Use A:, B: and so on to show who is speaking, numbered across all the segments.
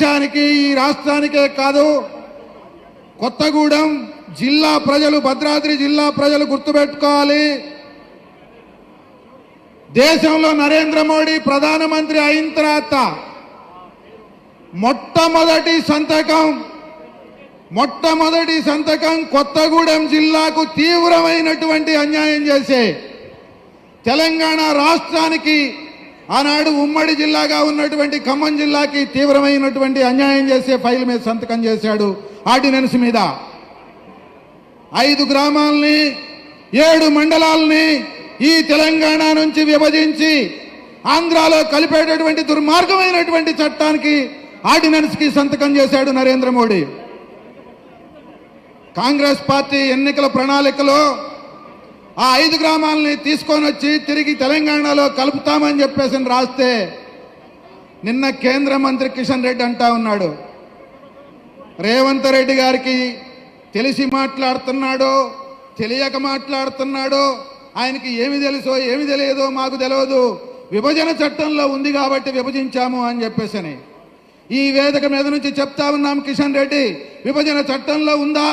A: దేశానికి ఈ రాష్ట్రానికే కాదు కొత్తగూడెం జిల్లా ప్రజలు భద్రాద్రి జిల్లా ప్రజలు గుర్తుపెట్టుకోవాలి. దేశంలో నరేంద్ర మోడీ ప్రధానమంత్రి అయిన తర్వాత మొట్టమొదటి సంతకం కొత్తగూడెం జిల్లాకు తీవ్రమైనటువంటి అన్యాయం చేసే తెలంగాణ రాష్ట్రానికి ఆనాడు ఉమ్మడి జిల్లాగా ఉన్నటువంటి ఖమ్మం జిల్లాకి తీవ్రమైనటువంటి అన్యాయం చేసే ఫైల్ మీద సంతకం చేశాడు. ఆర్డినెన్స్ మీద 5 గ్రామాలని 7 మండలాలని ఈ తెలంగాణ నుంచి విభజించి ఆంధ్రాలో కలిపేటటువంటి దుర్మార్గమైనటువంటి చట్టానికి ఆర్డినెన్స్ కి సంతకం చేశాడు నరేంద్ర మోడీ. కాంగ్రెస్ పార్టీ ఎన్నికల ప్రణాళికలో ఆ 5 గ్రామాలని తీసుకొని వచ్చి తిరిగి తెలంగాణలో కలుపుతామని చెప్పేసి రాస్తే నిన్న కేంద్ర మంత్రి కిషన్ రెడ్డి అంటా ఉన్నాడు, రేవంత్ రెడ్డి గారికి తెలిసి మాట్లాడుతున్నాడో తెలియక మాట్లాడుతున్నాడో ఆయనకి ఏమి తెలుసో ఏమి తెలియదో మాకు తెలియదు, విభజన చట్టంలో ఉంది కాబట్టి విభజించాము అని చెప్పేసి ఈ వేదిక మీద నుంచి చెప్తా ఉన్నాం. కిషన్ రెడ్డి విభజన చట్టంలో ఉందా?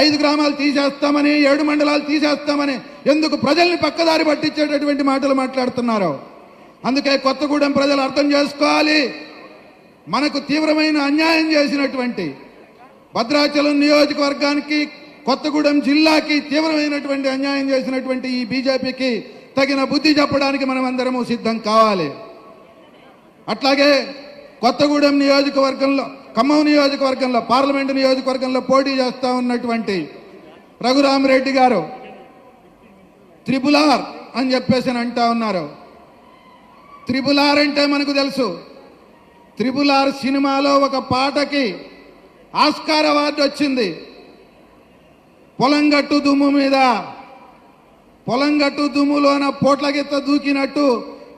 A: 5 గ్రామాలు తీసేస్తామని 7 మండలాలు తీసేస్తామని ఎందుకు ప్రజల్ని పక్కదారి పట్టించేటటువంటి మాటలు మాట్లాడుతున్నారు? అందుకే కొత్తగూడెం ప్రజలు అర్థం చేసుకోవాలి, మనకు తీవ్రమైన అన్యాయం చేసినటువంటి భద్రాచలం నియోజకవర్గానికి కొత్తగూడెం జిల్లాకి తీవ్రమైనటువంటి అన్యాయం చేసినటువంటి ఈ బీజేపీకి తగిన బుద్ధి చెప్పడానికి మనం అందరము సిద్ధం కావాలి. అట్లాగే కొత్తగూడెం నియోజకవర్గంలో ఖమ్మం నియోజకవర్గంలో పార్లమెంటు నియోజకవర్గంలో పోటీ చేస్తా ఉన్నటువంటి రఘురామరెడ్డి గారు త్రిపుల్ ఆర్ అని చెప్పేసి అంటా ఉన్నారు. త్రిపుల్ ఆర్ అంటే మనకు తెలుసు, త్రిపుల్ ఆర్ సినిమాలో ఒక పాటకి ఆస్కార్ అవార్డు వచ్చింది. పొలంగట్టు దుమ్ములోన పోట్లగిత్త దూకినట్టు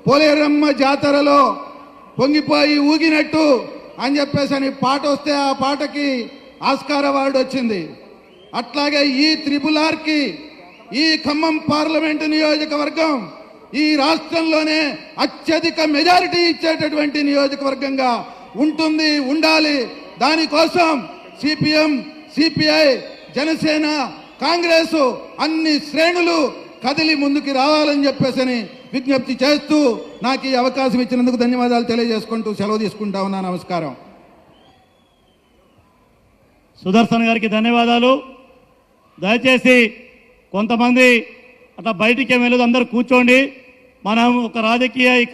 A: పోలేరమ్మ జాతరలో పొంగిపోయి ఊగినట్టు అని చెప్పేసి అని పాట వస్తే ఆ పాటకి ఆస్కార్ అవార్డు వచ్చింది. అట్లాగే ఈ త్రిపుల్ ఆర్కి ఈ ఖమ్మం పార్లమెంటు నియోజకవర్గం ఈ రాష్ట్రంలోనే అత్యధిక మెజారిటీ ఇచ్చేటటువంటి నియోజకవర్గంగా ఉంటుంది, ఉండాలి. దానికోసం సిపిఎం, సిపిఐ, జనసేన, కాంగ్రెస్ అన్ని శ్రేణులు కదిలి ముందుకు రావాలని చెప్పేసి విజ్ఞప్తి చేస్తూ నాకు ఈ అవకాశం ఇచ్చినందుకు ధన్యవాదాలు తెలియజేసుకుంటూ సెలవు తీసుకుంటా ఉన్నా. నమస్కారం.
B: సుదర్శన్ గారికి ధన్యవాదాలు. దయచేసి కొంతమంది అట్లా బయటికి వెళ్ళదు, అందరూ కూర్చోండి. మనం ఒక రాజకీయ